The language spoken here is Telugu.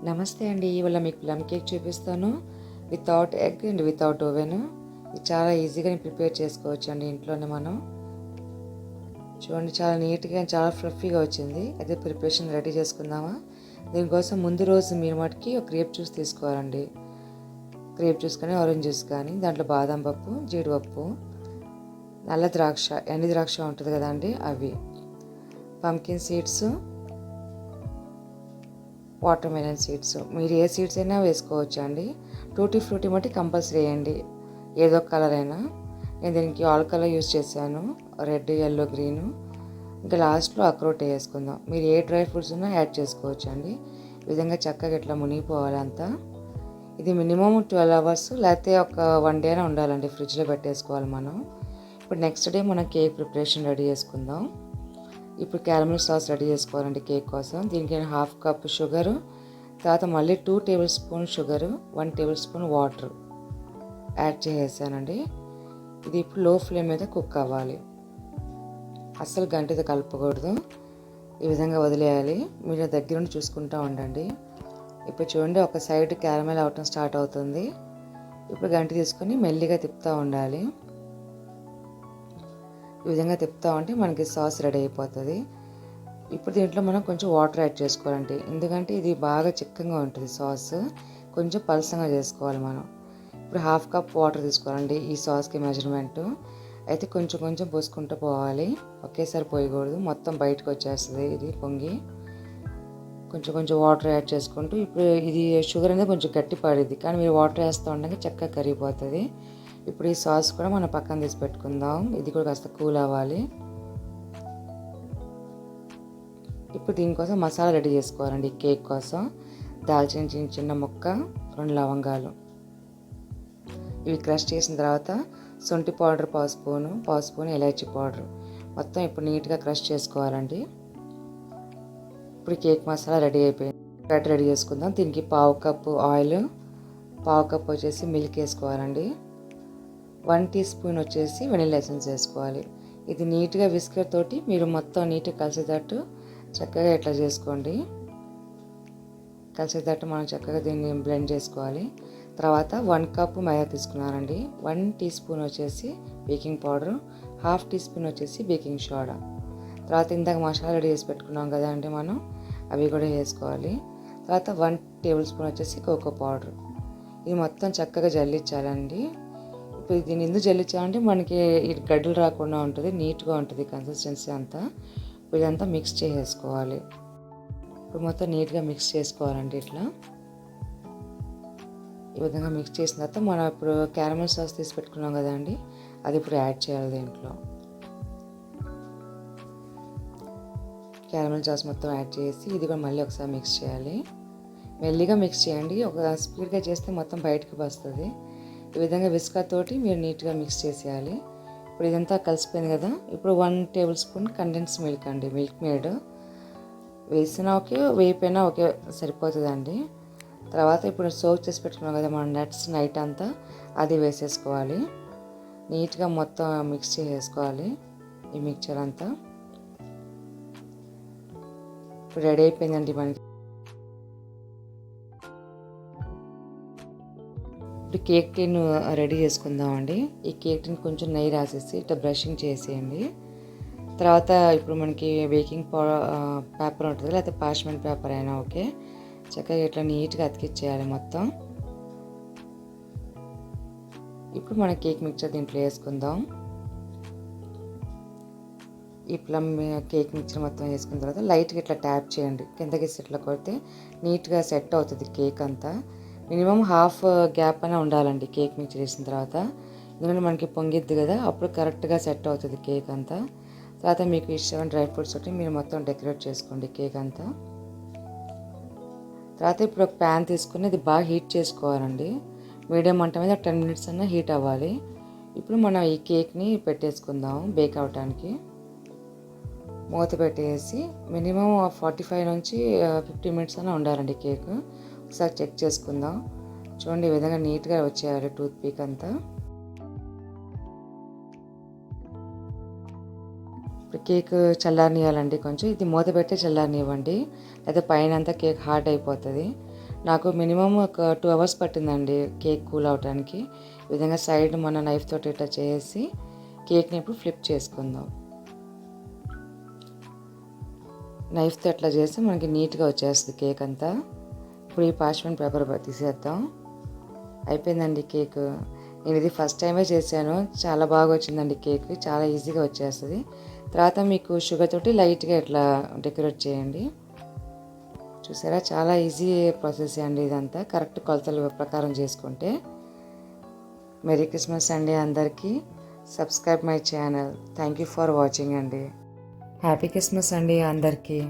నమస్తే అండి. ఇవాళ మీకు ప్లమ్ కేక్ చూపిస్తాను. Without egg and without oven. ఇది చాలా ఈజీగా ప్రిపేర్ చేసుకోవచ్చు అండి ఇంట్లోనే మనం. చూడండి, చాలా నీట్గా చాలా ఫ్లఫీగా వచ్చింది. అయితే ప్రిపరేషన్ రెడీ చేసుకుందామా. దీనికోసం ముందు రోజు మీరు మటుకి ఒక గ్రేప్ జ్యూస్ తీసుకోవాలండి. గ్రేప్ జ్యూస్ కానీ ఆరెంజ్ జ్యూస్ కానీ, దాంట్లో బాదం పప్పు, జీడిపప్పు, నల్ల ద్రాక్ష, ఎండి ద్రాక్ష ఉంటుంది కదండి, అవి, pumpkin seeds, water melon seeds, మీరు ఏ సీడ్స్ అయినా వేసుకోవచ్చు అండి. టూటీ ఫ్రూటీ మట్టి కంపల్సరీ వేయండి, ఏదో కలర్ అయినా. నేను దీనికి ఆల్ కలర్ యూజ్ చేశాను, రెడ్, ఎల్లో, గ్రీను. ఇంకా లాస్ట్లో అక్రోట్ వేసుకుందాం. మీరు ఏ డ్రై ఫ్రూట్స్ ఉన్నా యాడ్ చేసుకోవచ్చు అండి. ఈ విధంగా చక్కగా ఇట్లా మునిగిపోవాలి అంతా. ఇది మినిమం 12 అవర్స్ లేకపోతే ఒక 1 డే అయినా ఉండాలండి, ఫ్రిడ్జ్లో పెట్టేసుకోవాలి మనం. ఇప్పుడు నెక్స్ట్ డే మనం కేక్ ప్రిపరేషన్ రెడీ చేసుకుందాం. ఇప్పుడు క్యారమెల్ సాస్ రెడీ చేసుకోవాలండి కేక్ కోసం. దీనికి నేను 1/2 కప్ షుగరు, తర్వాత మళ్ళీ 2 tablespoon sugar, 1 tablespoon water add చేసేసానండి. ఇది ఇప్పుడు లో ఫ్లేమ్ మీద కుక్ అవ్వాలి. అస్సలు గంటితో కలపకూడదు, ఈ విధంగా వదిలేయాలి. మీరు దగ్గర నుండి చూసుకుంటూ ఉండండి. ఇప్పుడు చూడండి, ఒక సైడ్ క్యారమెల్ అవటం స్టార్ట్ అవుతుంది. ఇప్పుడు గంటి తీసుకొని మెల్లిగా తిప్పుతూ ఉండాలి. ఈ విధంగా తిప్పుతూ ఉంటే మనకి సాస్ రెడీ అయిపోతుంది. ఇప్పుడు దీంట్లో మనం కొంచెం వాటర్ యాడ్ చేసుకోవాలండి, ఎందుకంటే ఇది బాగా చిక్కగా ఉంటుంది సాస్. కొంచెం పలసంగా చేసుకోవాలి మనం. ఇప్పుడు 1/2 కప్ వాటర్ తీసుకోవాలండి ఈ సాస్కి మెజర్మెంటు. అయితే కొంచెం కొంచెం పోసుకుంటూ పోవాలి, ఒకేసారి పోయకూడదు, మొత్తం బయటకు వచ్చేస్తుంది ఇది పొంగి. కొంచెం కొంచెం వాటర్ యాడ్ చేసుకుంటూ, ఇప్పుడు ఇది షుగర్ అనేది కొంచెం గట్టి పడిద్ది, కానీ మీరు వాటర్ వేస్తూ ఉండగా చక్కగా కరిగిపోతుంది. ఇప్పుడు ఈ సాస్ కూడా మనం పక్కన తీసి పెట్టుకుందాం, ఇది కూడా కాస్త కూల్ అవ్వాలి. ఇప్పుడు దీనికోసం మసాలా రెడీ చేసుకోవాలండి. కేక్ కోసం దాల్చిన చిన్న చిన్న ముక్క, 2 లవంగాలు, ఇవి క్రష్ చేసిన తర్వాత శొంఠి పౌడర్ పావు స్పూను ఇలాచీ పౌడర్, మొత్తం ఇప్పుడు నీట్గా క్రష్ చేసుకోవాలండి. ఇప్పుడు కేక్ మసాలా రెడీ అయిపోయింది. బ్యాటర్ రెడీ చేసుకుందాం. దీనికి 1/2 కప్పు ఆయిల్, 1/2 కప్ వచ్చేసి మిల్క్ వేసుకోవాలండి. 1 టీ స్పూన్ వచ్చేసి వెనిలా ఎసెన్స్ వేసుకోవాలి. ఇది నీట్గా విస్కర్ తోటి మీరు మొత్తం నీట్గా కలిసేటట్టు చక్కగా ఇట్లా చేసుకోండి. కలిసేటట్టు మనం చక్కగా దీన్ని బ్లెండ్ చేసుకోవాలి. తర్వాత 1 కప్ మైదా తీసుకున్నానండి. 1 టీ స్పూన్ వచ్చేసి బేకింగ్ పౌడర్, 1/2 టీ స్పూన్ వచ్చేసి బేకింగ్ సోడా. తర్వాత ఇందాక మసాలా రెడీ చేసి పెట్టుకున్నాం కదా అండి మనం, అవి కూడా వేసుకోవాలి. తర్వాత 1 టేబుల్ స్పూన్ వచ్చేసి కోకో పౌడర్. ఇది మొత్తం చక్కగా జల్లించాలండి. ఇప్పుడు దీన్ని ఎందుకు జల్లించాలంటే మనకి గడ్డలు రాకుండా ఉంటుంది, నీట్గా ఉంటుంది కన్సిస్టెన్సీ అంతా. ఇప్పుడు ఇదంతా మిక్స్ చేసేసుకోవాలి. ఇప్పుడు మొత్తం నీట్గా మిక్స్ చేసుకోవాలండి ఇట్లా. ఈ విధంగా మిక్స్ చేసిన తర్వాత మనం ఇప్పుడు క్యారమెల్ సాస్ తీసి పెట్టుకున్నాం కదండి, అది ఇప్పుడు యాడ్ చేయాలి దీంట్లో. క్యారమెల్ సాస్ మొత్తం యాడ్ చేసి ఇది కూడా మళ్ళీ ఒకసారి మిక్స్ చేయాలి. మెల్లిగా మిక్స్ చేయండి, ఒక స్పీడ్గా చేస్తే మొత్తం బయటకు వస్తుంది. ఈ విధంగా విస్కర్ తోటి మీరు నీట్గా మిక్స్ చేసేయాలి. ఇప్పుడు ఇదంతా కలిసిపోయింది కదా. ఇప్పుడు 1 టేబుల్ స్పూన్ కండెన్స్ మిల్క్ అండి, మిల్క్ మేడ్ వేసినా ఓకే, వేయిపోయినా ఓకే, సరిపోతుందండి. తర్వాత ఇప్పుడు సోక్ చేసి పెట్టుకున్నాం కదా మన నట్స్ నైట్ అంతా, అది వేసేసుకోవాలి. నీట్గా మొత్తం మిక్స్ చేసేసుకోవాలి ఈ మిక్చర్ అంతా. ఇప్పుడు రెడీ అయిపోయిందండి మనకి. ఇప్పుడు కేక్ టిన్ రెడీ చేసుకుందామండి. ఈ కేక్ టిన్ కొంచెం నెయ్యి రాసేసి ఇట్లా బ్రషింగ్ చేసేయండి. తర్వాత ఇప్పుడు మనకి బేకింగ్ పేపర్ ఉంటుంది, లేకపోతే పార్చ్మెంట్ పేపర్ అయినా ఓకే, చక్కగా ఇట్లా నీట్గా అతికిచ్చేయాలి మొత్తం. ఇప్పుడు మన కేక్ మిక్చర్ దీంట్లో వేసుకుందాం. ఈ ప్లమ్ కేక్ మిక్చర్ మొత్తం వేసుకున్న తర్వాత లైట్గా ఇట్లా ట్యాప్ చేయండి, కిందకి ఇట్లా కొడితే నీట్గా సెట్ అవుతుంది కేక్ అంతా. మినిమం 1/2 గ్యాప్ అయినా ఉండాలండి కేక్ మిక్చర్ వేసిన తర్వాత, ఎందుకంటే మనకి పొంగిద్ది కదా, అప్పుడు కరెక్ట్గా సెట్ అవుతుంది కేక్ అంతా. తర్వాత మీకు ఇష్టమైన డ్రై ఫ్రూట్స్ తోటి మీరు మొత్తం డెకరేట్ చేసుకోండి కేక్ అంతా. తర్వాత ఇప్పుడు ఒక ప్యాన్ తీసుకుని ఇది బాగా హీట్ చేసుకోవాలండి. మీడియం మంట మీద 10 మినిట్స్ అన్నా హీట్ అవ్వాలి. ఇప్పుడు మనం ఈ కేక్ని పెట్టేసుకుందాం బేక్ అవడానికి. మూత పెట్టేసి మినిమం 45 నుంచి 50 మినిట్స్ అయినా ఉండాలండి కేక్. ఒకసారి చెక్ చేసుకుందాం. చూడండి, ఈ విధంగా నీట్గా వచ్చేయాలి టూత్ పిక్ అంతా. ఇప్పుడు కేక్ చల్లారనివ్వాలండి కొంచెం, ఇది మూత పెట్టి చల్లారనివ్వండి, లేదా పైన అంతా కేక్ హార్డ్ అయిపోతుంది. నాకు మినిమం ఒక 2 అవర్స్ పట్టిందండి కేక్ కూల్ అవడానికి. ఈ విధంగా సైడ్ మన నైఫ్ తోటి ఇట్లా చేసి కేక్ని ఇప్పుడు ఫ్లిప్ చేసుకుందాం. నైఫ్తో అట్లా చేస్తే మనకి నీట్గా వచ్చేస్తుంది కేక్ అంతా. ఇప్పుడు ఈ పార్చ్మెంట్ పేపర్ తీసేద్దాం. అయిపోయిందండి కేక్. నేను ఇది ఫస్ట్ టైమే చేశాను, చాలా బాగా వచ్చిందండి కేక్, చాలా ఈజీగా వచ్చేస్తుంది. తర్వాత మీకు షుగర్ తోటి లైట్గా ఇట్లా డెకరేట్ చేయండి. చూసారా, చాలా ఈజీ ప్రాసెస్ అండి ఇదంతా, కరెక్ట్ కొలతల ప్రకారం చేసుకుంటే. మెరీ క్రిస్మస్ అండి అందరికీ. Subscribe my channel. Thank you for watching అండి. హ్యాపీ క్రిస్మస్ అండి అందరికీ.